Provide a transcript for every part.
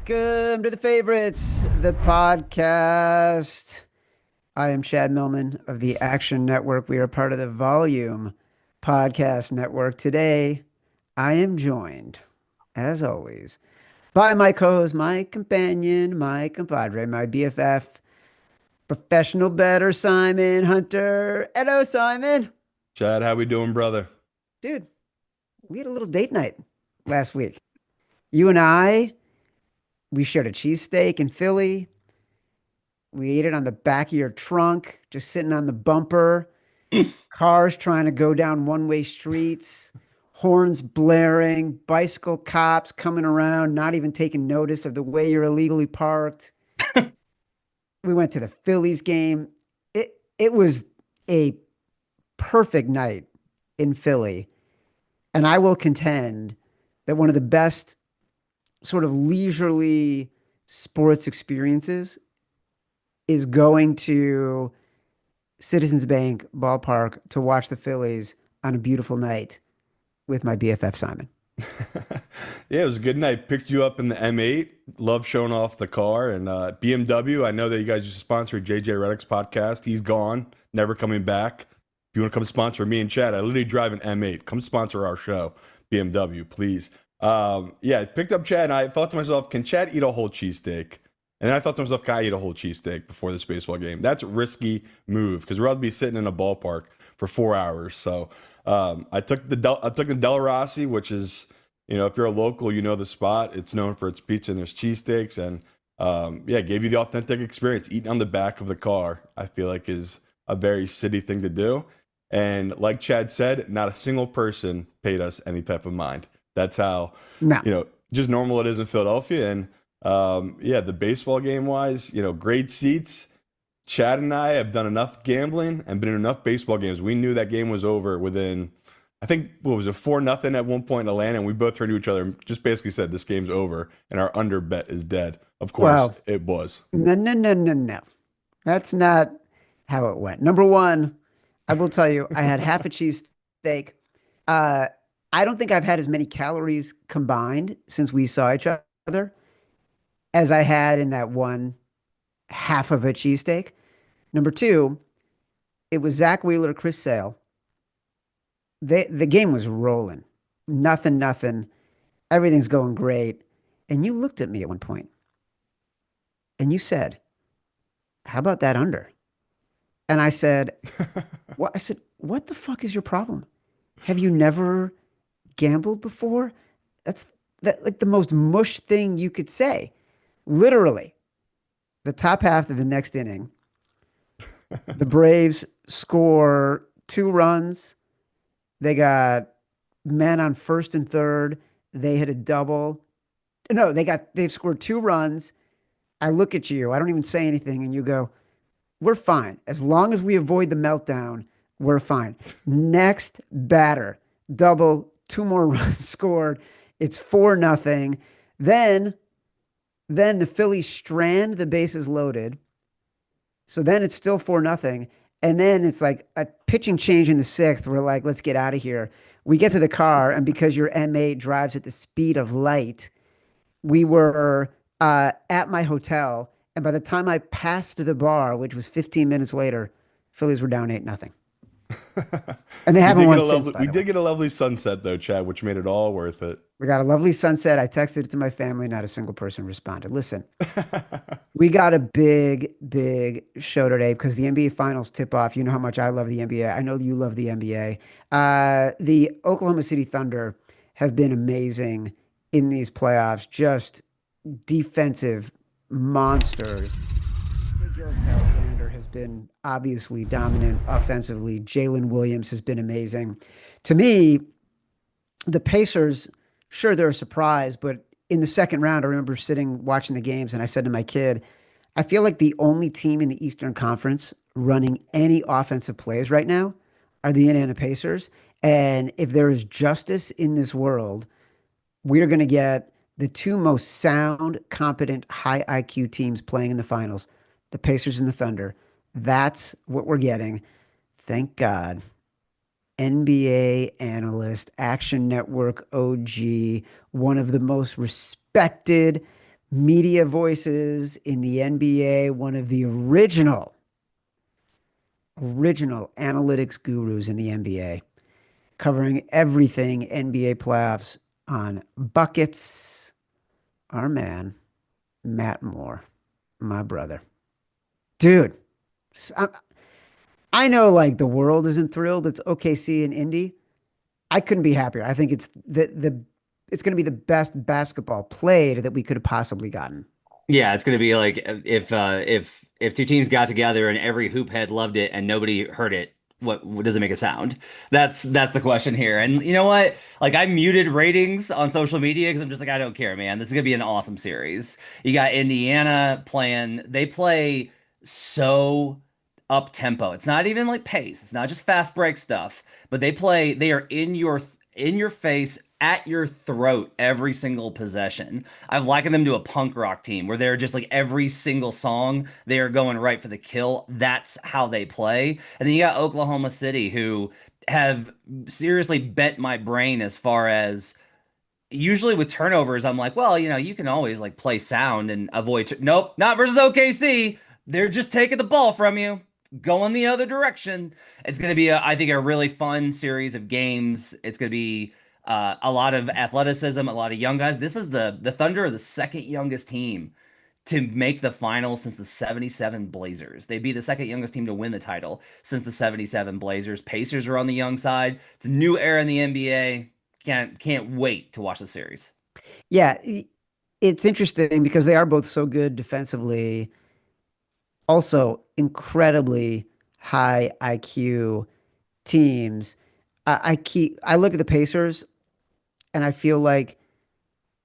Welcome to the favorites, the podcast. I am Chad Millman of the Action Network. We are part of the Volume Podcast Network. Today, I am joined, as always, by my co-host, my companion, my compadre, my BFF, professional bettor, Simon Hunter. Hello, Simon. Chad, how we doing, brother? Dude, we had a little date night last week. You and I, we shared a cheesesteak in Philly. We ate it on the back of your trunk, just sitting on the bumper. Cars trying to go down one-way streets, horns blaring, bicycle cops coming around, not even taking notice of the way you're illegally parked. We went to the Phillies game. It was a perfect night in Philly. And I will contend that one of the best sort of leisurely sports experiences is going to Citizens Bank ballpark to watch the Phillies on a beautiful night with my BFF Simon. Yeah, it was a good night. Picked you up in the M8. Love showing off the car. And BMW, I know that you guys used to sponsor JJ Redick's podcast. He's gone, never coming back. If you want to come sponsor me and Chad, I literally drive an M8. Come sponsor our show, BMW, please. Yeah, I picked up Chad, and I thought to myself, can Chad eat a whole cheesesteak? And then I thought to myself, can I eat a whole cheesesteak before this baseball game? That's a risky move because we're about to be sitting in a ballpark for 4 hours. So I took the Del Rossi, which is, if you're a local, you know the spot. It's known for its pizza and there's cheesesteaks, and yeah, gave you the authentic experience. Eating on the back of the car, I feel like is a very city thing to do. And like Chad said, not a single person paid us any type of mind. That's how, No, just normal it is in Philadelphia. And yeah, the baseball game wise, great seats. Chad and I have done enough gambling and been in enough baseball games. We knew that game was over within, I think, what was it, 4-0 at one point in Atlanta, and we both turned to each other and just basically said, "This game's over," and our under bet is dead. Of course, well, it was. no, no, no, no, no. That's not how it went. Number one, I will tell you, I had half a cheesesteak. Uh, I don't think I've had as many calories combined since we saw each other as I had in that one half of a cheesesteak. Number two, it was Zach Wheeler, Chris Sale. The game was rolling. Nothing, nothing. Everything's going great. And you looked at me at one point and you said, "How about that under?" And I said, "What?" I said, "What the fuck is your problem? Have you never gambled before?" That's that like the most mush thing you could say. Literally, the top half of the next inning, the Braves score 2 runs. They got men on first and third. They hit a double. No, they've scored 2 runs. I look at you. I don't even say anything, and you go, "We're fine. As long as we avoid the meltdown, we're fine." Next batter, double, 2 more runs scored. It's 4-0. Then then the Phillies strand the bases loaded. So then it's still 4-0. And then it's like a pitching change in the sixth. We're like, let's get out of here. We get to the car, and because your M8 drives at the speed of light, we were at my hotel. And by the time I passed the bar, which was 15 minutes later, Phillies were down 8-0. And they haven't won since, by We the way. did get a lovely sunset though, Chad, which made it all worth it. We got a lovely sunset. I texted it to my family. Not a single person responded. Listen, we got a big, big show today because the NBA Finals tip off. You know how much I love the NBA. I know you love the NBA. The Oklahoma City Thunder have been amazing in these playoffs, just defensive monsters. Gilgeous Alexander has been obviously dominant offensively. Jalen Williams has been amazing. To me, the Pacers, sure, they're a surprise, but in the second round, I remember sitting watching the games and I said to my kid, I feel like the only team in the Eastern Conference running any offensive plays right now are the Indiana Pacers. And if there is justice in this world, we are going to get the two most sound, competent, high IQ teams playing in the finals, the Pacers and the Thunder. That's what we're getting. Thank God. NBA analyst, Action Network OG, one of the most respected media voices in the NBA, one of the original analytics gurus in the NBA, covering everything NBA playoffs on buckets. Our man, Matt Moore, my brother. Dude, I know like the world isn't thrilled. It's OKC and Indy. I couldn't be happier. I think the it's going to be the best basketball played that we could have possibly gotten. Yeah, it's gonna be like if two teams got together and every hoop head loved it and nobody heard it, what does it make a sound? That's the question here. And you know what? Like I muted ratings on social media because I'm just like I don't care, man. This is gonna be an awesome series. You got Indiana playing. They play so up tempo. It's not even like pace. It's not just fast break stuff, but they play. They are in your face at your throat every single possession. I've likened them to a punk rock team where they're just like every single song they are going right for the kill. That's how they play. And then you got Oklahoma City who have seriously bent my brain as far as usually with turnovers, I'm like, well, you can always like play sound and avoid. Nope, not versus OKC. They're just taking the ball from you, going the other direction. It's going to be, I think, a really fun series of games. It's going to be a lot of athleticism, a lot of young guys. This is the Thunder are the second youngest team to make the finals since the 77 Blazers. They'd be the second youngest team to win the title since the 77 Blazers. Pacers are on the young side. It's a new era in the NBA. Can't wait to watch the series. Yeah, it's interesting because they are both so good defensively, also incredibly high IQ teams. I look at the Pacers and I feel like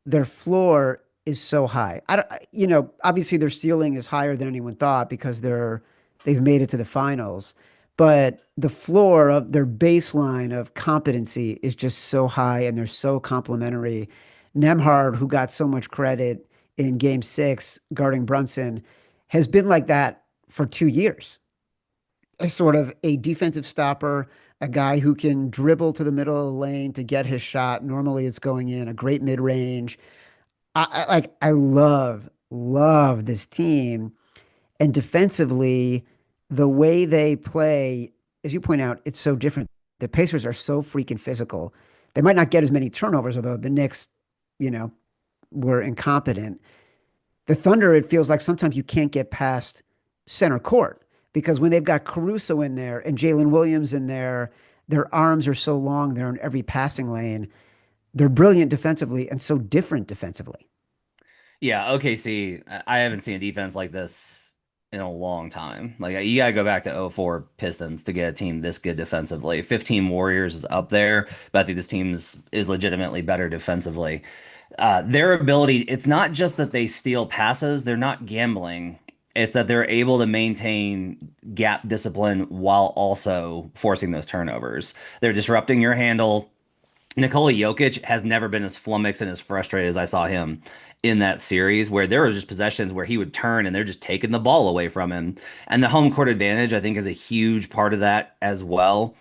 their floor is so high. I don't, obviously their ceiling is higher than anyone thought because they've made it to the finals. But the floor of their baseline of competency is just so high and they're so complementary. Nemhard, who got so much credit in game 6 guarding Brunson, has been like that for 2 years. A sort of a defensive stopper, a guy who can dribble to the middle of the lane to get his shot. Normally it's going in, a great mid range. I love this team. And defensively, the way they play, as you point out, it's so different. The Pacers are so freaking physical. They might not get as many turnovers, although the Knicks, you know, were incompetent. The Thunder, it feels like sometimes you can't get past center court because when they've got Caruso in there and Jalen Williams in there, their arms are so long, they're in every passing lane. They're brilliant defensively and so different defensively. Yeah, OKC, I haven't seen a defense like this in a long time. Like you gotta go back to '04 Pistons to get a team this good defensively. 15 Warriors is up there, but I think this team is legitimately better defensively. Their ability, it's not just that they steal passes, they're not gambling. It's that they're able to maintain gap discipline while also forcing those turnovers. They're disrupting your handle. Nikola Jokic has never been as flummoxed and as frustrated as I saw him in that series, where there was just possessions where he would turn and they're just taking the ball away from him. And the home court advantage, I think, is a huge part of that as well.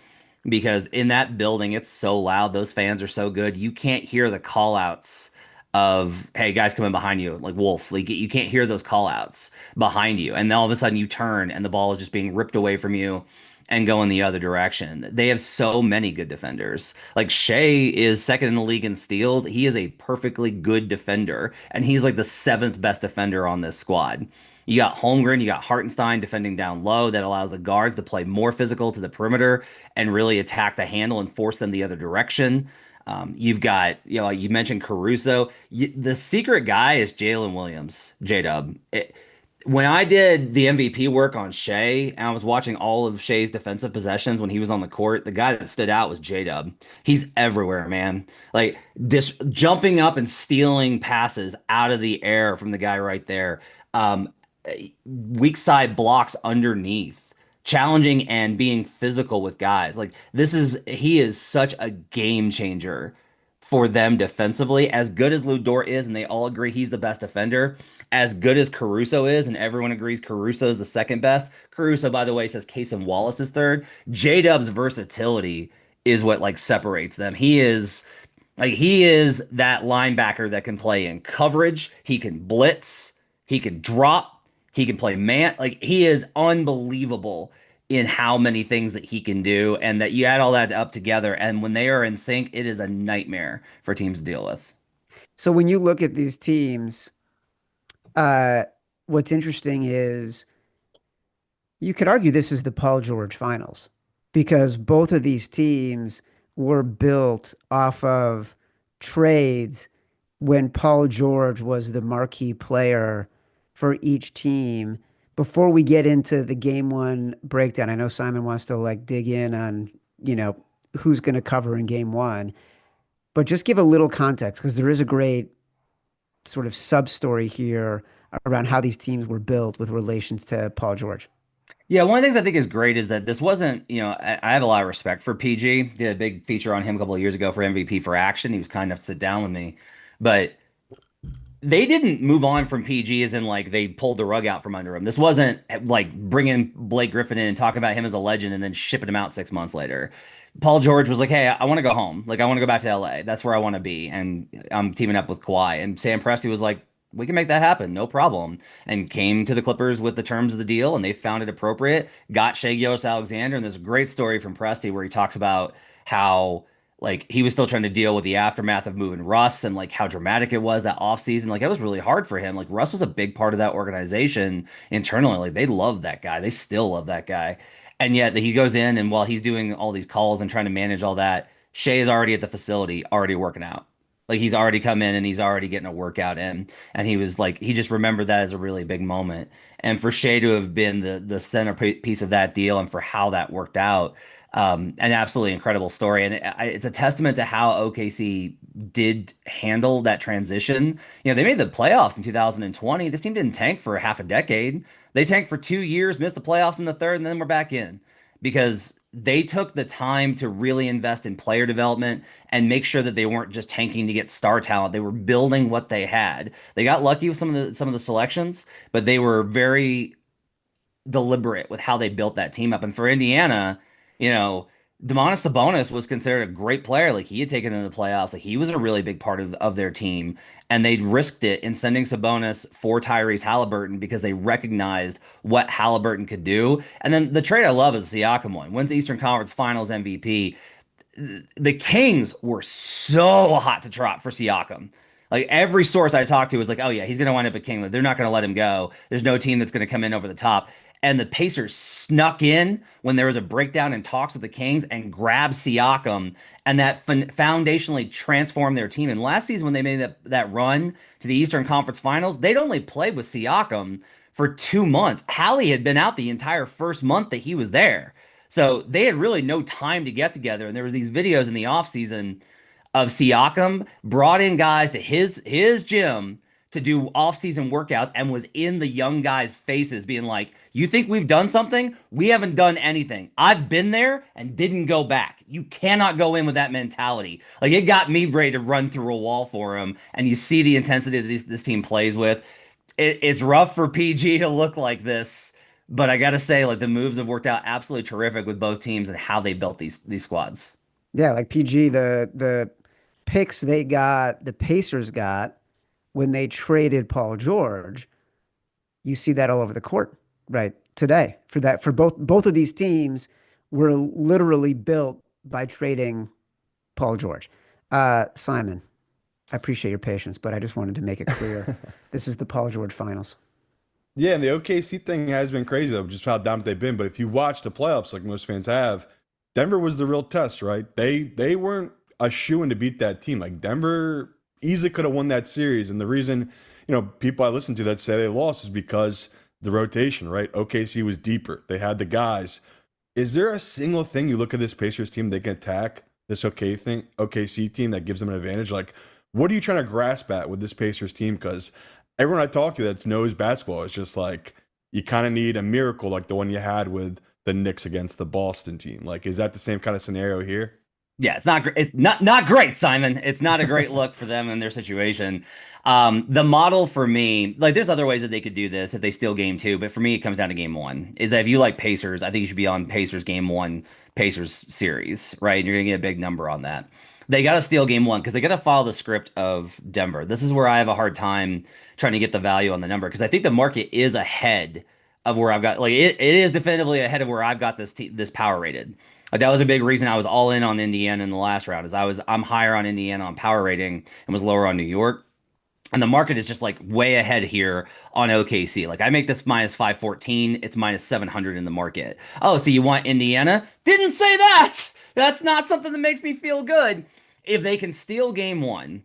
Because in that building, it's so loud. Those fans are so good. You can't hear the call outs of, hey, guys coming behind you, like Wolf. Like you can't hear those call outs behind you. And then all of a sudden you turn and the ball is just being ripped away from you and going the other direction. They have so many good defenders. Like Shea is second in the league in steals. He is a perfectly good defender, and he's like the seventh best defender on this squad. You got Holmgren, you got Hartenstein defending down low that allows the guards to play more physical to the perimeter and really attack the handle and force them the other direction. You've got, you mentioned Caruso. The secret guy is Jalen Williams, J-Dub. When I did the MVP work on Shea and I was watching all of Shea's defensive possessions when he was on the court, the guy that stood out was J-Dub. He's everywhere, man. Like just jumping up and stealing passes out of the air from the guy right there. Weak side blocks underneath, challenging and being physical with guys. Like he is such a game changer for them defensively. As good as Ludor is, and they all agree he's the best defender, as good as Caruso is, and everyone agrees Caruso is the second best. Caruso, by the way, says Casey Wallace is third. J-Dub's versatility is what like separates them. He is Like he is that linebacker that can play in coverage, he can blitz, he can drop, he can play man. Like he is unbelievable in how many things that he can do, and that you add all that up together, and when they are in sync, it is a nightmare for teams to deal with. So when you look at these teams, uh, what's interesting is you could argue this is the Paul George finals because both of these teams were built off of trades when Paul George was the marquee player for each team. Before we get into the game one breakdown, I know Simon wants to like dig in on, you know, who's going to cover in game one, but just give a little context because there is a great sort of sub story here around how these teams were built with relations to Paul George. Yeah, one of the things I think is great is that this wasn't, I have a lot of respect for PG. Did a big feature on him a couple of years ago for MVP for Action. He was kind enough to sit down with me. But they didn't move on from PG as in like they pulled the rug out from under him. This wasn't like bringing Blake Griffin in and talking about him as a legend and then shipping him out 6 months later. Paul George was like, "Hey, I want to go home. Like, I want to go back to LA. That's where I want to be." And I'm teaming up with Kawhi. And Sam Presti was like, "We can make that happen, no problem." And came to the Clippers with the terms of the deal, and they found it appropriate. Got Shea Gilgeous-Alexander, and there's a great story from Presti where he talks about how like he was still trying to deal with the aftermath of moving Russ and like how dramatic it was that offseason. Like it was really hard for him. Like Russ was a big part of that organization internally. Like they loved that guy. They still love that guy. And yet he goes in and while he's doing all these calls and trying to manage all that, Shea is already at the facility, already working out. Like he's already come in and he's already getting a workout in. And he was like, he just remembered that as a really big moment. And for Shea to have been the centerpiece of that deal and for how that worked out, an absolutely incredible story, and it's a testament to how OKC did handle that transition. They made the playoffs in 2020. This team didn't tank for half a decade. They tanked for 2 years, missed the playoffs in the third, and then we're back in because they took the time to really invest in player development and make sure that they weren't just tanking to get star talent. They were building what they had. They got lucky with some of the selections, but they were very deliberate with how they built that team up. And for Indiana, you know, Domantas Sabonis was considered a great player. Like he had taken in the playoffs. Like he was a really big part of their team. And they risked it in sending Sabonis for Tyrese Halliburton because they recognized what Halliburton could do. And then the trade I love is the Siakam one. Wins the Eastern Conference Finals MVP. The Kings were so hot to trot for Siakam. Like every source I talked to was like, "Oh yeah, he's going to wind up at King. They're not going to let him go. There's no team that's going to come in over the top." And the Pacers snuck in when there was a breakdown in talks with the Kings and grabbed Siakam, and that foundationally transformed their team. And last season, when they made that run to the Eastern Conference Finals, they'd only played with Siakam for 2 months. Hallie had been out the entire first month that he was there. So they had really no time to get together. And there was these videos in the offseason of Siakam brought in guys to his gym to do off-season workouts and was in the young guys' faces being like, "You think we've done something? We haven't done anything. I've been there and didn't go back. You cannot go in with that mentality." Like it got me ready to run through a wall for him. And you see the intensity that this team plays with. It's rough for PG to look like this, but I gotta say, like the moves have worked out absolutely terrific with both teams and how they built these squads. Yeah, like PG, the picks they got, the Pacers got when they traded Paul George, you see that all over the court right today. For both of these teams were literally built by trading Paul George. Simon, I appreciate your patience, but I just wanted to make it clear this is the Paul George finals. Yeah, and the OKC thing has been crazy though, just how dominant they've been. But if you watch the playoffs, like most fans have, Denver was the real test, right? They weren't a shoo-in to beat that team. Like Denver easily could have won that series, and the reason people I listen to that say they lost is because the rotation, right? OKC was deeper. They had the guys. Is there a single thing you look at this Pacers team they can attack this OKC team that gives them an advantage? Like, what are you trying to grasp at with this Pacers team? Because everyone I talk to that knows basketball is just like, you kind of need a miracle like the one you had with the Knicks against the Boston team. Like, is that the same kind of scenario here? Yeah, it's not great. It's not great, Simon. It's not a great look for them in their situation. The model for me, like, there's other ways that they could do this if they steal game two, but for me, it comes down to game one. Is that if you like Pacers, I think you should be on Pacers game one, Pacers series, right? And you're gonna get a big number on that. They got to steal game one because they got to follow the script of Denver. This is where I have a hard time trying to get the value on the number because I think the market is ahead of where I've got like it is definitively ahead of where I've got this power rated. Like, that was a big reason I was all in on Indiana in the last round. Is I'm higher on Indiana on power rating and was lower on New York. And the market is just like way ahead here on OKC. Like, I make this minus 514, it's minus 700 in the market. Oh, so you want Indiana? Didn't say that. That's not something that makes me feel good. If they can steal game one,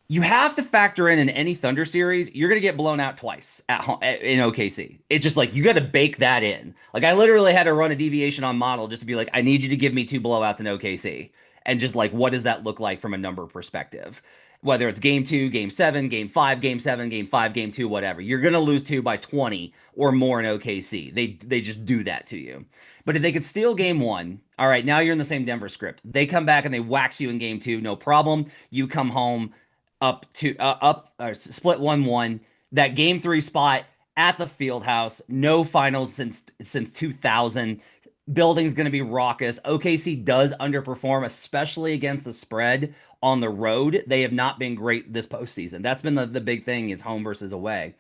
you have to factor in any Thunder series, you're going to get blown out twice at home in OKC. It's just like you got to bake that in. Like, I literally had to run a deviation on model just to be like, I need you to give me two blowouts in OKC. And just like, what does that look like from a number perspective? Whether it's game two, game seven, game five, game seven, game five, game two, whatever. You're going to lose two by 20 or more in OKC. They just do that to you. But if they could steal game one, all right, now you're in the same Denver script. They come back and they wax you in game two, no problem. You come home split 1-1. That game three spot at the field house, no finals since 2000. Building's going to be raucous. OKC does underperform, especially against the spread on the road. They have not been great this postseason. That's been the big thing, is home versus away.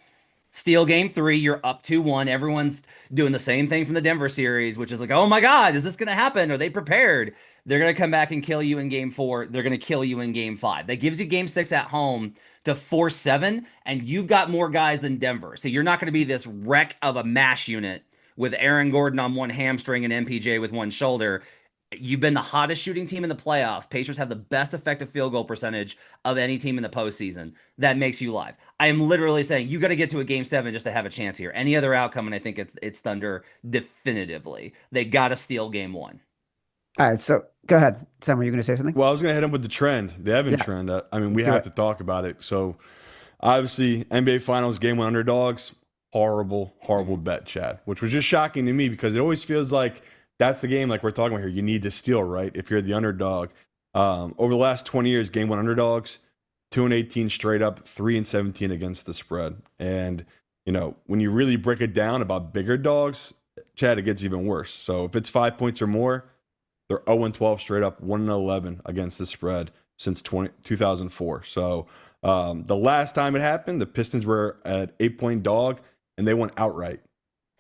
Steal game three, you're up 2-1. Everyone's doing the same thing from the Denver series, which is like, oh my God, is this going to happen? Are they prepared? They're going to come back and kill you in game four. They're going to kill you in game five. That gives you game six at home to force seven, and you've got more guys than Denver. So you're not going to be this wreck of a mash unit with Aaron Gordon on one hamstring and MPJ with one shoulder. You've been the hottest shooting team in the playoffs. Pacers have the best effective field goal percentage of any team in the postseason. That makes you live. I am literally saying you got to get to a game seven just to have a chance here. Any other outcome, and I think it's Thunder definitively. They got to steal game one. All right, so go ahead. Sam, were you going to say something? Well, I was going to hit him with the trend, the Evan trend. I mean, we have to talk about it. So, obviously, NBA Finals game one underdogs, horrible bet, Chad, which was just shocking to me because it always feels like that's the game like we're talking about here. You need to steal, right? If you're the underdog. Over the last 20 years, game one underdogs, 2-18 straight up, 3-17 against the spread. And, you know, when you really break it down about bigger dogs, Chad, it gets even worse. So if it's 5 points or more, they're 0-12 straight up, 1-11 against the spread since 2004. So the last time it happened, the Pistons were at 8-point dog and they went outright.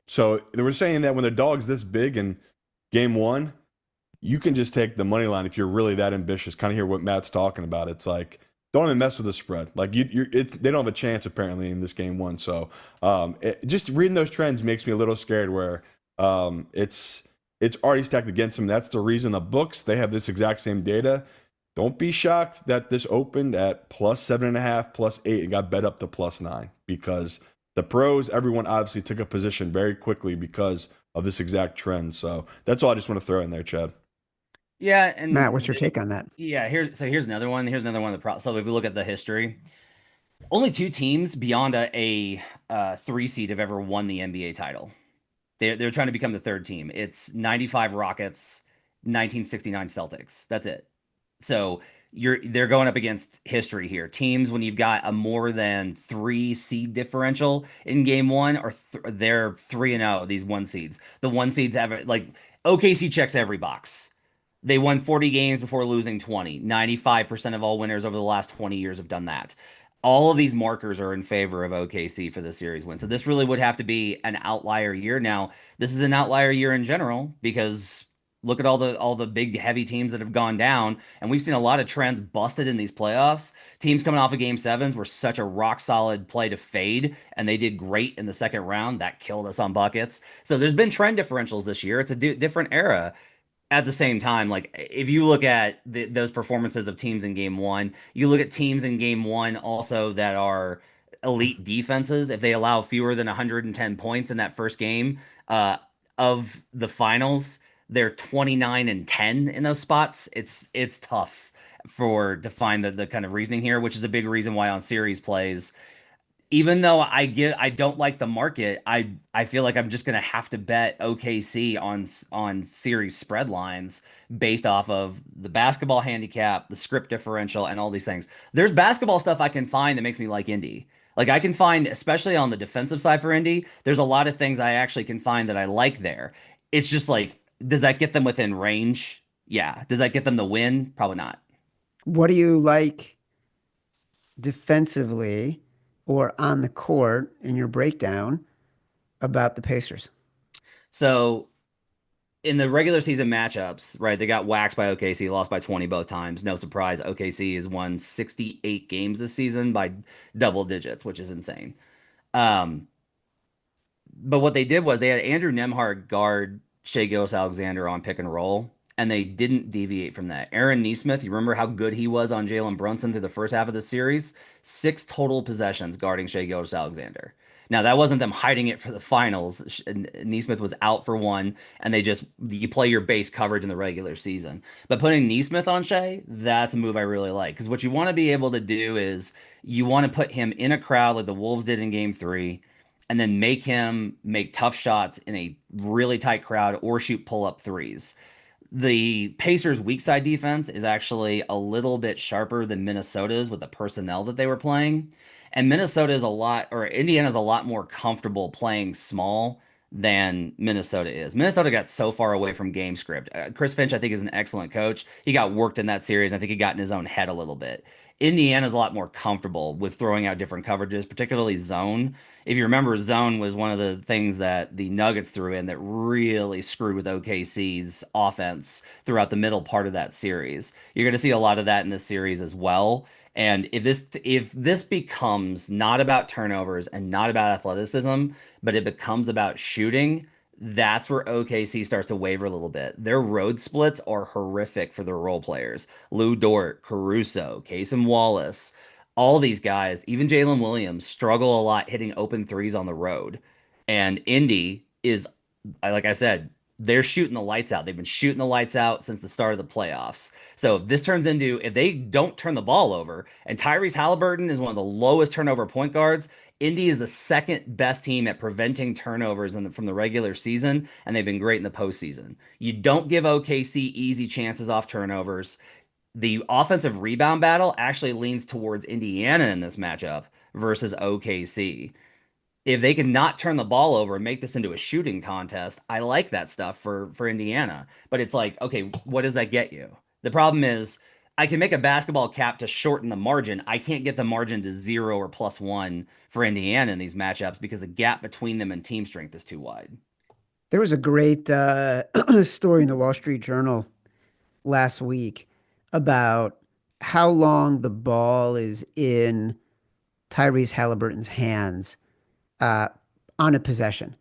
So they were saying that when the dog's this big in game one, you can just take the money line if you're really that ambitious. Kind of hear what Matt's talking about. It's like, don't even mess with the spread. Like they don't have a chance apparently in this game one. So just reading those trends makes me a little scared. Where it's already stacked against them. That's the reason the books, they have this exact same data. Don't be shocked that this opened at plus 7.5, plus 8, and got bet up to plus 9 because the pros, everyone obviously took a position very quickly because of this exact trend. So that's all I just want to throw in there, Chad. Yeah, and Matt, what's your take on that? Yeah, here's another one. Here's another one of the problems. So if we look at the history, only two teams beyond a 3 seed have ever won the NBA title. They're trying to become the third team. It's 95 Rockets, 1969 Celtics. That's it. So they're going up against history here. Teams, when you've got a more than 3 seed differential in game one, or they're 3-0, these 1 seeds. The 1 seeds have, like, OKC checks every box. They won 40 games before losing 20. 95% of all winners over the last 20 years have done that. All of these markers are in favor of OKC for the series win. So this really would have to be an outlier year. Now, this is an outlier year in general because look at all the big heavy teams that have gone down, and we've seen a lot of trends busted in these playoffs. Teams coming off of game sevens were such a rock solid play to fade, and they did great in the second round. That killed us on buckets. So there's been trend differentials this year. It's a different era. At the same time, like, if you look at those performances of teams in game one, you look at teams in game one also that are elite defenses. If they allow fewer than 110 points in that first game of the finals, they're 29-10 in those spots. It's tough to find the kind of reasoning here, which is a big reason why on series plays, even though I don't like the market, I feel like I'm just gonna have to bet OKC on series spread lines based off of the basketball handicap, the script differential, and all these things. There's basketball stuff I can find that makes me like Indy. Like, I can find, especially on the defensive side for Indy, there's a lot of things I actually can find that I like there. It's just like, does that get them within range? Yeah. Does that get them the win? Probably not. What do you like defensively or on the court in your breakdown about the Pacers? So in the regular season matchups, right, they got waxed by OKC, lost by 20 both times. No surprise, OKC has won 68 games this season by double digits, which is insane. Um, but what they did was they had Andrew Nemhard guard Shea Gilgeous-Alexander on pick and roll, and they didn't deviate from that. Aaron Nesmith, you remember how good he was on Jalen Brunson through the first half of the series? 6 total possessions guarding Shea Gilgeous-Alexander. Now that wasn't them hiding it for the finals. Nesmith was out for one, and they just you play your base coverage in the regular season. But putting Nesmith on Shea, that's a move I really like because what you want to be able to do is you want to put him in a crowd like the Wolves did in Game 3 and then make him make tough shots in a really tight crowd or shoot pull up threes. The Pacers' weak side defense is actually a little bit sharper than Minnesota's with the personnel that they were playing. And Minnesota is a lot, or Indiana's a lot more comfortable playing small than Minnesota is. Minnesota got so far away from game script. Chris Finch, I think, is an excellent coach. He got worked in that series. I think he got in his own head a little bit. Indiana's a lot more comfortable with throwing out different coverages, particularly zone. If you remember, zone was one of the things that the Nuggets threw in that really screwed with OKC's offense throughout the middle part of that series. You're going to see a lot of that in this series as well. And if this becomes not about turnovers and not about athleticism, but it becomes about shooting, that's where OKC starts to waver a little bit. Their road splits are horrific for their role players. Lou Dort, Caruso, Casey Wallace, all these guys, even Jalen Williams, struggle a lot hitting open threes on the road. And Indy is, like I said, they're shooting the lights out. They've been shooting the lights out since the start of the playoffs. So if this turns into, if they don't turn the ball over, and Tyrese Halliburton is one of the lowest turnover point guards, Indy is the second best team at preventing turnovers from the regular season, and they've been great in the postseason. You don't give OKC easy chances off turnovers. The offensive rebound battle actually leans towards Indiana in this matchup versus OKC. If they can not turn the ball over and make this into a shooting contest, I like that stuff for Indiana. But it's like, okay, what does that get you? The problem is I can make a basketball cap to shorten the margin. I can't get the margin to 0 or +1 for Indiana in these matchups because the gap between them and team strength is too wide. There was a great story in the Wall Street Journal last week about how long the ball is in Tyrese Halliburton's hands uh, on a possession.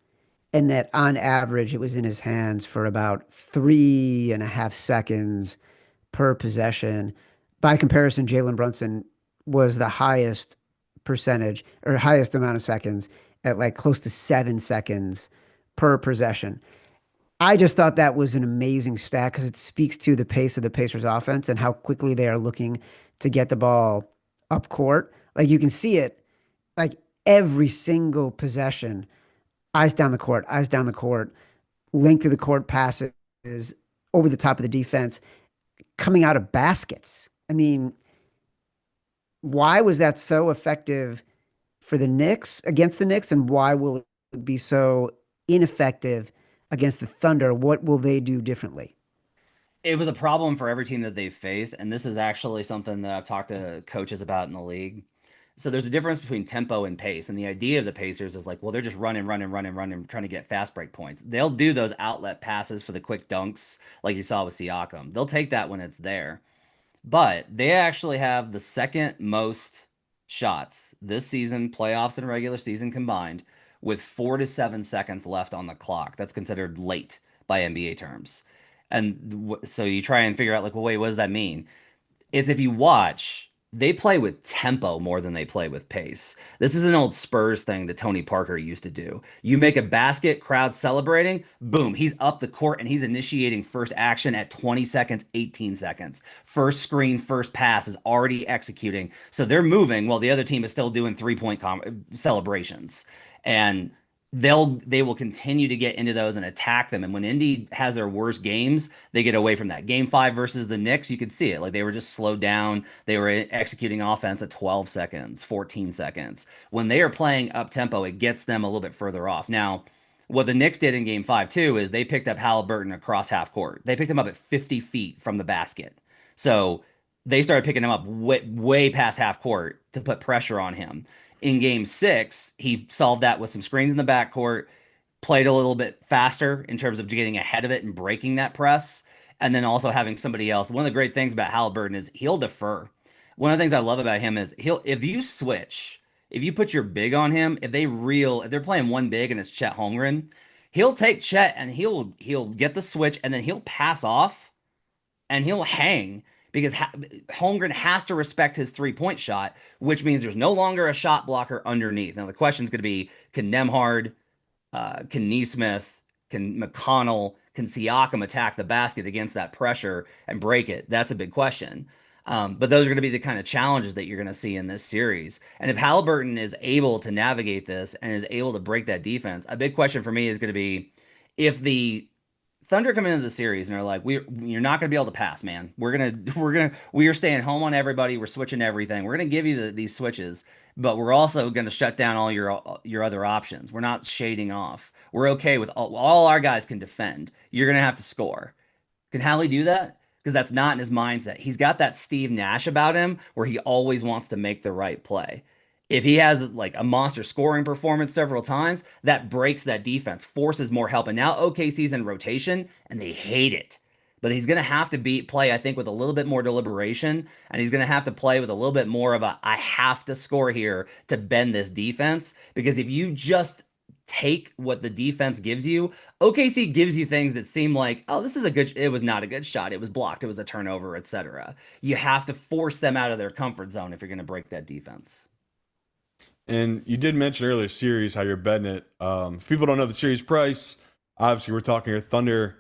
And that on average, it was in his hands for about 3.5 seconds per possession. By comparison, Jalen Brunson was the highest percentage or highest amount of seconds at like close to 7 seconds per possession. I just thought that was an amazing stat because it speaks to the pace of the Pacers offense and how quickly they are looking to get the ball up court. Like you can see it like every single possession, eyes down the court, length of the court passes over the top of the defense, coming out of baskets. I mean, why was that so effective for the Knicks against the Knicks, and why will it be so ineffective against the Thunder? What will they do differently? It was a problem for every team that they've faced, and this is actually something that I've talked to coaches about in the league. So there's a difference between tempo and pace, and the idea of the Pacers is like, well, they're just running, running, running, running, trying to get fast break points. They'll do those outlet passes for the quick dunks, like you saw with Siakam. They'll take that when it's there. But they actually have the second most shots this season, playoffs and regular season combined, with 4 to 7 seconds left on the clock. That's considered late by NBA terms. And so you try and figure out, like, well, wait, what does that mean? It's if you watch, they play with tempo more than they play with pace. This is an old Spurs thing that Tony Parker used to do. You make a basket, crowd celebrating, boom, he's up the court and he's initiating first action at 20 seconds, 18 seconds. First screen, first pass is already executing. So they're moving while the other team is still doing 3 point celebrations. And they will continue to get into those and attack them. And when Indy has their worst games, they get away from that. Game 5 versus the Knicks, you could see it. Like they were just slowed down. They were executing offense at 12 seconds, 14 seconds. When they are playing up tempo, it gets them a little bit further off. Now, what the Knicks did in game 5 too is they picked up Halliburton across half court. They picked him up at 50 feet from the basket. So they started picking him up way past half court to put pressure on him. In game six, he solved that with some screens in the backcourt, played a little bit faster in terms of getting ahead of it and breaking that press, and then also having somebody else. One of the great things about Halliburton is he'll defer. One of the things I love about him is if you switch, if you put your big on him, if they're playing one big and it's Chet Holmgren, he'll take Chet and he'll get the switch and then he'll pass off and he'll hang because Holmgren has to respect his 3-point shot, which means there's no longer a shot blocker underneath. Now the question is going to be, can Nemhard, can Neesmith, can McConnell, can Siakam attack the basket against that pressure and break it? That's a big question. But those are going to be the kind of challenges that you're going to see in this series. And if Halliburton is able to navigate this and is able to break that defense, a big question for me is going to be if the Thunder come into the series and are like, you're not going to be able to pass, man. We are staying home on everybody. We're switching everything. We're going to give you these switches, but we're also going to shut down all your other options. We're not shading off. We're okay with all our guys can defend. You're going to have to score. Can Hallie do that? Because that's not in his mindset. He's got that Steve Nash about him where he always wants to make the right play. If he has like a monster scoring performance several times, that breaks that defense, forces more help. And now OKC's in rotation and they hate it. But he's going to have to play, I think, with a little bit more deliberation. And he's going to have to play with a little bit more of I have to score here to bend this defense. Because if you just take what the defense gives you, OKC gives you things that seem like, oh, it was not a good shot. It was blocked. It was a turnover, etc. You have to force them out of their comfort zone if you're going to break that defense. And you did mention earlier series how you're betting it. If people don't know the series price, obviously we're talking here Thunder,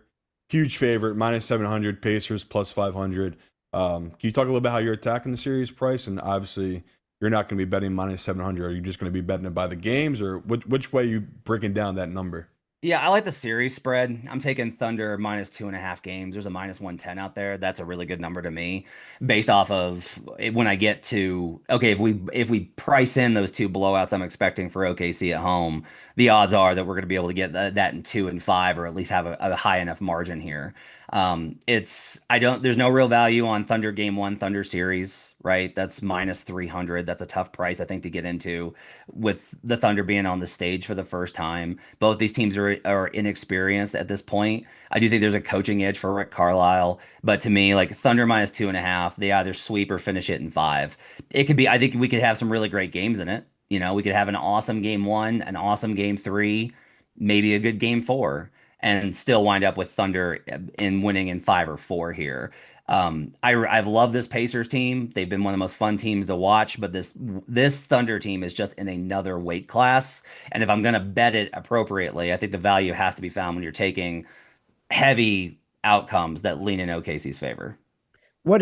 huge favorite, -700, Pacers +500. Can you talk a little bit how you're attacking the series price? And obviously you're not going to be betting -700. Are you just going to be betting it by the games, or which way are you breaking down that number? Yeah, I like the series spread. I'm taking Thunder -2.5 games. There's a -110 out there. That's a really good number to me, based off of when I get to okay. If we price in those two blowouts I'm expecting for OKC at home, the odds are that we're going to be able to get that in 2 and 5, or at least have a high enough margin here. There's no real value on Thunder game one, Thunder series, right? That's -300. That's a tough price, I think, to get into with the Thunder being on the stage for the first time. Both these teams are inexperienced at this point. I do think there's a coaching edge for Rick Carlisle, but to me, like Thunder -2.5, they either sweep or finish it in 5. It could be, I think we could have some really great games in it. We could have an awesome game 1, an awesome game 3, maybe a good game 4, and still wind up with Thunder in winning in 5 or 4 here. I've loved this Pacers team. They've been one of the most fun teams to watch, but this Thunder team is just in another weight class. And if I'm going to bet it appropriately, I think the value has to be found when you're taking heavy outcomes that lean in OKC's favor. What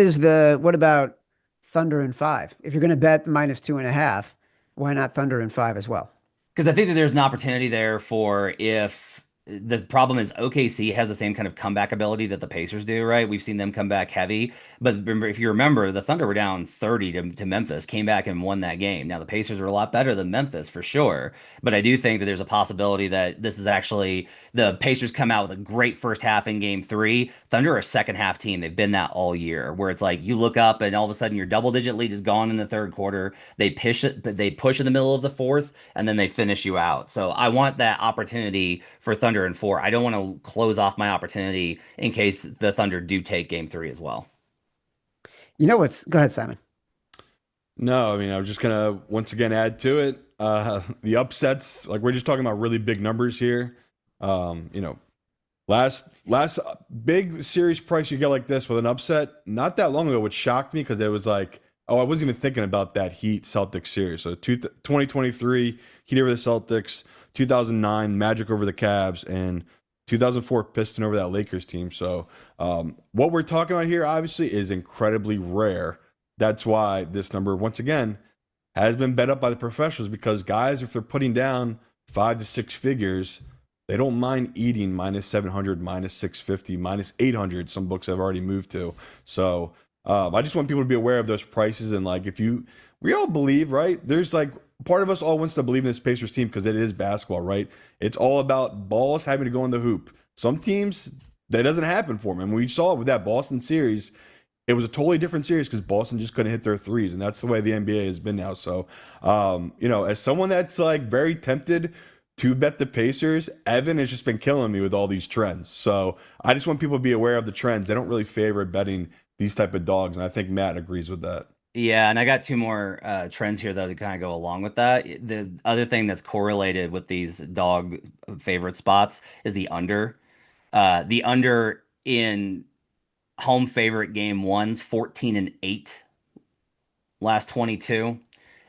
about Thunder in 5? If you're going to bet -2.5, why not Thunder in 5 as well? Because I think that there's an opportunity there for if the problem is OKC has the same kind of comeback ability that the Pacers do, right? We've seen them come back heavy. But remember, if you remember, the Thunder were down 30 to Memphis, came back and won that game. Now, the Pacers are a lot better than Memphis for sure. But I do think that there's a possibility that this is actually the Pacers come out with a great first half in game 3. Thunder are a second half team. They've been that all year, where it's like you look up and all of a sudden your double digit lead is gone in the third quarter. They push it, but they push in the middle of the fourth, and then they finish you out. So I want that opportunity for Thunder in 4. I don't want to close off my opportunity in case the Thunder do take game 3 as well. Go ahead, Simon. No, I mean, I was just going to once again add to it. The upsets, like we're just talking about really big numbers here. Last big series price you get like this with an upset, not that long ago, which shocked me because it was like, oh, I wasn't even thinking about that Heat Celtics series. So 2023, Heat over the Celtics, 2009, Magic over the Cavs, and 2004 Piston over that Lakers team. So what we're talking about here, obviously, is incredibly rare. That's why this number, once again, has been bet up by the professionals, because guys, if they're putting down 5 to 6 figures, they don't mind eating -700, -650, -800. Some books have already moved to. So I just want people to be aware of those prices. And like, we all believe, right? There's like, part of us all wants to believe in this Pacers team because it is basketball, right? It's all about balls having to go in the hoop. Some teams, that doesn't happen for them. And we saw it with that Boston series. it was a totally different series because Boston just couldn't hit their threes, and that's the way the NBA has been now. So, as someone that's like very tempted to bet the Pacers, Evan has just been killing me with all these trends. So I just want people to be aware of the trends. They don't really favor betting these type of dogs, and I think Matt agrees with that. Yeah, and I got two more trends here though to kind of go along with that. The other thing that's correlated with these dog favorite spots is the under. The under in home favorite game ones, 14-8 last 22.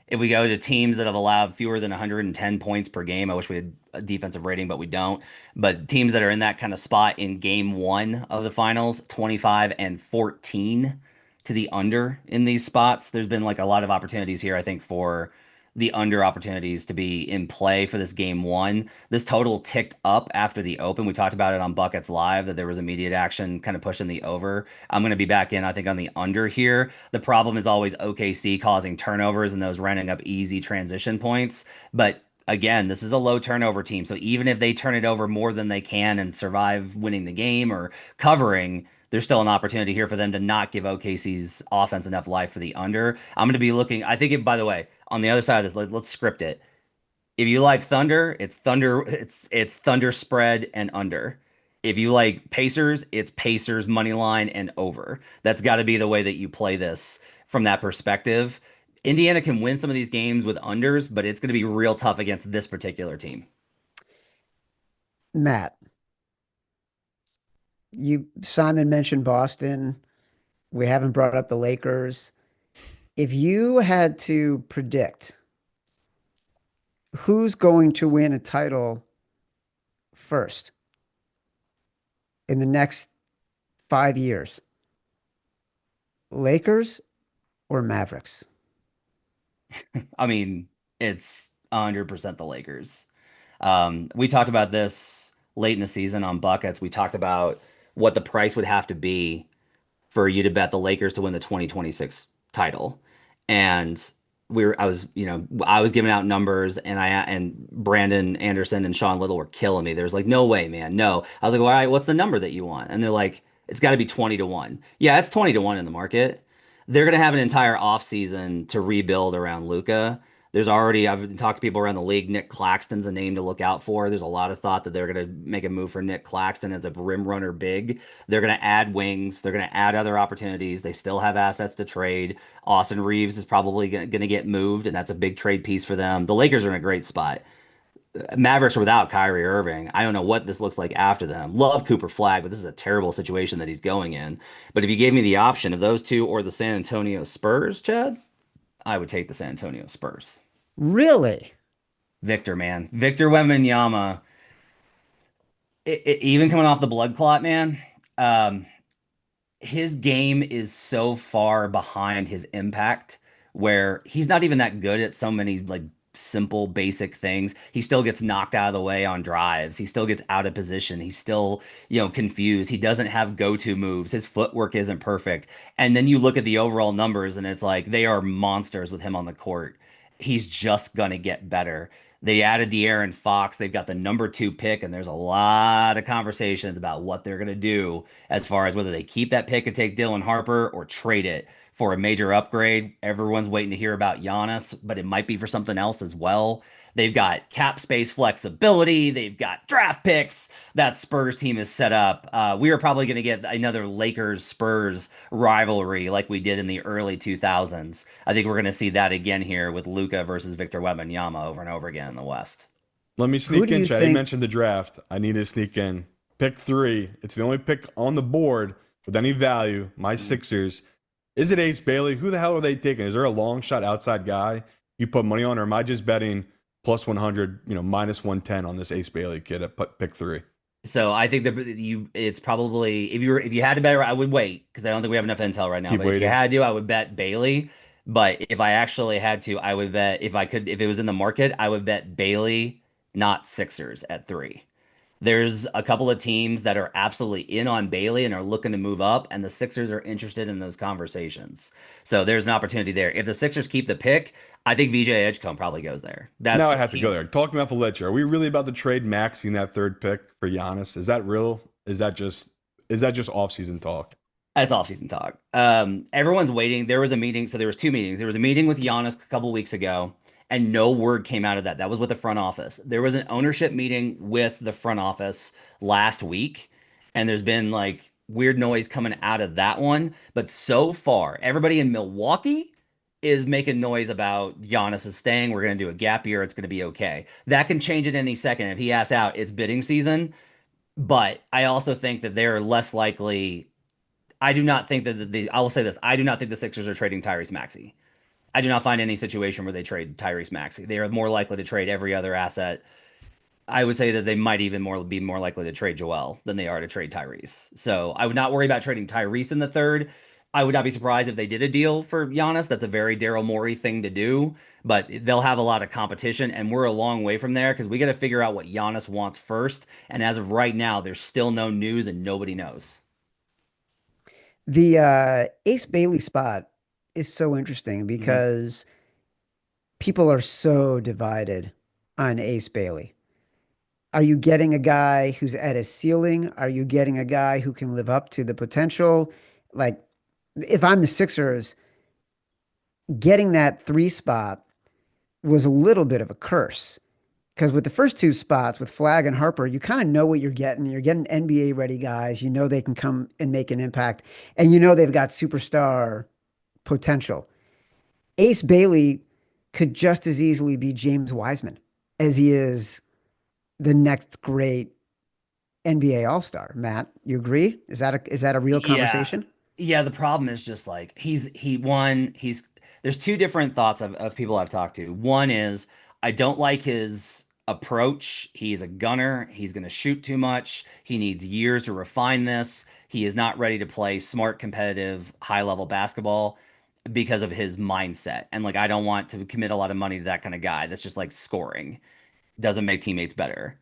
If we go to teams that have allowed fewer than 110 points per game, I wish we had a defensive rating, but we don't. But teams that are in that kind of spot in game one of the finals, 25-14 to the under in these spots. There's been like a lot of opportunities here, I think, for the under opportunities to be in play for this game one. This total ticked up after the open. We talked about it on Buckets Live that there was immediate action kind of pushing the over. I'm going to be back in, I think, on the under here. The problem is always OKC causing turnovers and those running up easy transition points. But again, this is a low turnover team. So even if they turn it over more than they can and survive winning the game or covering, there's still an opportunity here for them to not give OKC's offense enough life for the under. I'm going to be looking, I think, by the way, on the other side of this, let's script it. If you like Thunder, it's Thunder spread and under. If you like Pacers, it's Pacers money line and over. That's got to be the way that you play this from that perspective. Indiana can win some of these games with unders, but it's going to be real tough against this particular team. Matt, Simon mentioned Boston. We haven't brought up the Lakers. If you had to predict who's going to win a title first in the next 5 years, Lakers or Mavericks? I mean, it's 100% the Lakers. We talked about this late in the season on Buckets. We talked about what the price would have to be for you to bet the Lakers to win the 2026 title. And I was giving out numbers and Brandon Anderson and Sean Little were killing me. There's like, no way, man. No. I was like, all right, what's the number that you want? And they're like, it's got to be 20-1. Yeah, it's 20-1 in the market. They're going to have an entire offseason to rebuild around Luka. I've talked to people around the league. Nick Claxton's a name to look out for. There's a lot of thought that they're going to make a move for Nick Claxton as a rim runner big. They're going to add wings. They're going to add other opportunities. They still have assets to trade. Austin Reeves is probably going to get moved, and that's a big trade piece for them. The Lakers are in a great spot. Mavericks are without Kyrie Irving. I don't know what this looks like after them. Love Cooper Flag, but this is a terrible situation that he's going in. But if you gave me the option of those two or the San Antonio Spurs, Chad, I would take the San Antonio Spurs. Really? Victor, man. Victor Wembanyama, even coming off the blood clot, man, his game is so far behind his impact where he's not even that good at so many like simple basic things. He still gets knocked out of the way on drives. He still gets out of position. He's still, confused. He doesn't have go-to moves. His footwork isn't perfect. And then you look at the overall numbers and it's like they are monsters with him on the court. He's just gonna get better. They added De'Aaron Fox. They've got the number 2 pick, and there's a lot of conversations about what they're gonna do as far as whether they keep that pick and take Dylan Harper or trade it for a major upgrade. Everyone's waiting to hear about Giannis, but it might be for something else as well. They've got cap space flexibility. They've got draft picks. That Spurs team is set up. We are probably going to get another Lakers-Spurs rivalry like we did in the early 2000s. I think we're going to see that again here with Luka versus Victor Wembanyama over and over again in the West. Let me sneak in, Chad. You mentioned the draft. I need to sneak in. Pick 3. It's the only pick on the board with any value. My Sixers. Is it Ace Bailey? Who the hell are they taking? Is there a long shot outside guy you put money on, or am I just betting plus 100, minus 110 on this Ace Bailey kid at pick 3? So I think it's probably if you had to bet, I would wait because I don't think we have enough intel right now. Keep but waiting. If you had to, I would bet Bailey. But if I actually had to, I would bet if it was in the market, I would bet Bailey, not Sixers at 3. There's a couple of teams that are absolutely in on Bailey and are looking to move up, and the Sixers are interested in those conversations. So there's an opportunity there. If the Sixers keep the pick, I think VJ Edgecombe probably goes there. Now I have to go there. Talk about the ledger. Are we really about to trade maxing that 3rd pick for Giannis? Is that real? Is that just off-season talk? That's off-season talk. Everyone's waiting. There was a meeting. So there was two meetings. There was a meeting with Giannis a couple weeks ago, and no word came out of that. That was with the front office. There was an ownership meeting with the front office last week, and there's been like weird noise coming out of that one. But so far, everybody in Milwaukee is making noise about Giannis is staying. We're going to do a gap year. It's going to be okay. That can change at any second. If he asks out, it's bidding season. But I also think that they're less likely. I do not think that I will say this. I do not think the Sixers are trading Tyrese Maxey. I do not find any situation where they trade Tyrese Maxey. They are more likely to trade every other asset. I would say that they might even be more likely to trade Joel than they are to trade Tyrese. So I would not worry about trading Tyrese in the third. I would not be surprised if they did a deal for Giannis. That's a very Daryl Morey thing to do, but they'll have a lot of competition, and we're a long way from there because we got to figure out what Giannis wants first. And as of right now, there's still no news and nobody knows. The Ace Bailey spot is so interesting Mhm. because people are so divided on Ace Bailey. Are you getting a guy who's at a ceiling? Are you getting a guy who can live up to the potential? Like, if I'm the Sixers, getting that three spot was a little bit of a curse. Because with the first two spots, with Flag and Harper, you kind of know what you're getting. You're getting NBA ready guys. You know they can come and make an impact. And you know they've got superstar potential. Ace Bailey could just as easily be James Wiseman as he is the next great NBA All Star. Matt, you agree? Is that a real Yeah. conversation? Yeah, the problem is just like he's there's two different thoughts of people I've talked to. One is I don't like his approach. He's a gunner. He's going to shoot too much. He needs years to refine this. He is not ready to play smart, competitive, high-level basketball because of his mindset. And like I don't want to commit a lot of money to that kind of guy that's just like scoring doesn't make teammates better.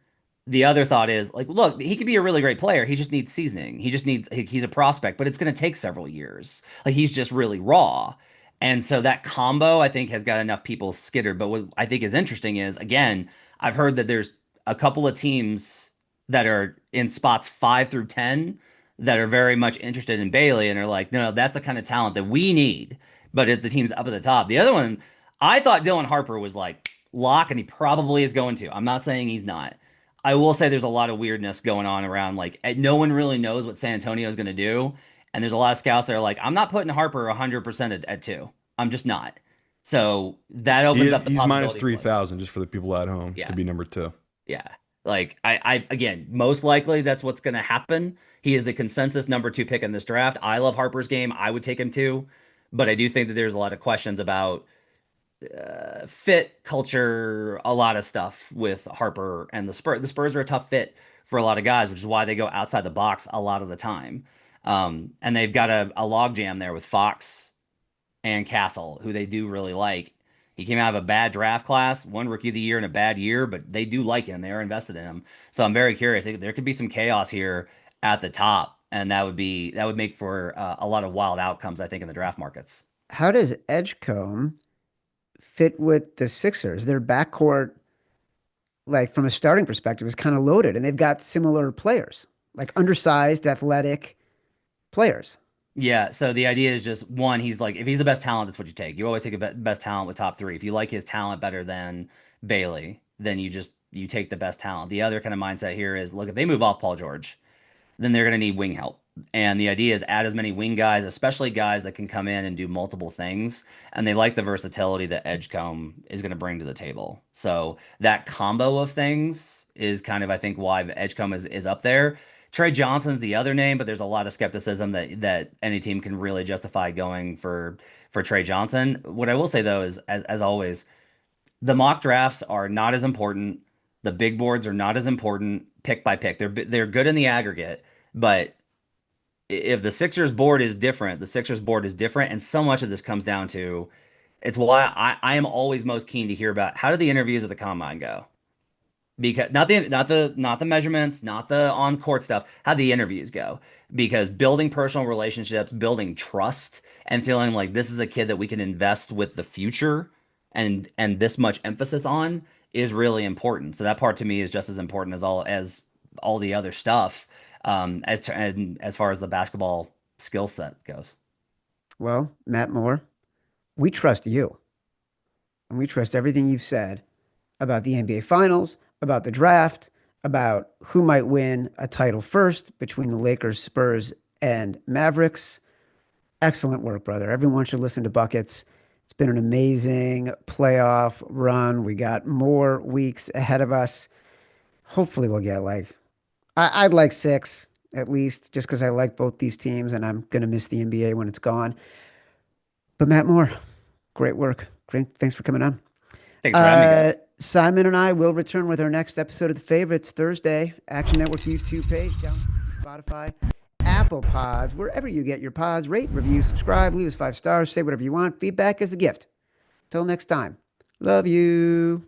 The other thought is like, look, he could be a really great player. He just needs seasoning. He's a prospect, but it's going to take several years. Like he's just really raw. And so that combo, I think, has got enough people skittered. But what I think is interesting is, again, I've heard that there's a couple of teams that are in spots 5 through 10 that are very much interested in Bailey and are like, no, no, that's the kind of talent that we need. But if the team's up at the top, the other one, I thought Dylan Harper was like lock, and he probably is going to. I'm not saying he's not. I will say there's a lot of weirdness going on around. Like no one really knows what San Antonio is going to do, and there's a lot of scouts that are like, I'm not putting Harper 100% at two. I'm just not. So that opens up the He's minus possibility of like, 3,000 just for the people at home to yeah, be number two. yeah. Like I again, most likely that's what's going to happen. He is the consensus number two pick in this draft. I love Harper's game. I would take him too, but I do think that there's a lot of questions about fit, culture, a lot of stuff with Harper and the Spurs. The Spurs are a tough fit for a lot of guys, which is why they go outside the box a lot of the time. And they've got a log jam there with Fox and Castle, who they do really like. He came out of a bad draft class, one rookie of the year in a bad year, but they do like him. They are invested in him. So I'm very curious. There could be some chaos here at the top, and that would make for a lot of wild outcomes, I think, in the draft markets. How does Edgecombe fit with the Sixers? Their backcourt, like from a starting perspective, is kind of loaded, and they've got similar players, like undersized, athletic players. Yeah, so the idea is just one, he's like, if he's the best talent, that's what you take. You always take a best talent with top three. If you like his talent better than Bailey, then you take the best talent. The other kind of mindset here is, look, if they move off Paul George, then they're going to need wing help. And the idea is add as many wing guys, especially guys that can come in and do multiple things. And they like the versatility that Edgecombe is going to bring to the table. So that combo of things is kind of, I think, why Edgecombe is up there. Trey Johnson's the other name, but there's a lot of skepticism that any team can really justify going for Trey Johnson. What I will say though is, as always, the mock drafts are not as important. The big boards are not as important pick by pick. They're good in the aggregate, but if the Sixers board is different, the Sixers board is different, and so much of this comes down to it's why I am always most keen to hear about how did the interviews at the combine go? Because not the measurements, not the on court stuff, how the interviews go. Because building personal relationships, building trust, and feeling like this is a kid that we can invest with the future and this much emphasis on is really important. So that part to me is just as important as all the other stuff. And as far as the basketball skill set goes. Well, Matt Moore, we trust you. And we trust everything you've said about the NBA Finals, about the draft, about who might win a title first between the Lakers, Spurs, and Mavericks. Excellent work, brother. Everyone should listen to Buckets. It's been an amazing playoff run. We got more weeks ahead of us. Hopefully, we'll get I'd like 6 at least, just because I like both these teams and I'm going to miss the NBA when it's gone. But Matt Moore, great work. Great. Thanks for coming on. Thanks for having me, guys. Simon and I will return with our next episode of The Favorites Thursday. Action Network YouTube page, down Spotify, Apple Pods, wherever you get your pods. Rate, review, subscribe, leave us 5 stars, say whatever you want. Feedback is a gift. Till next time, love you.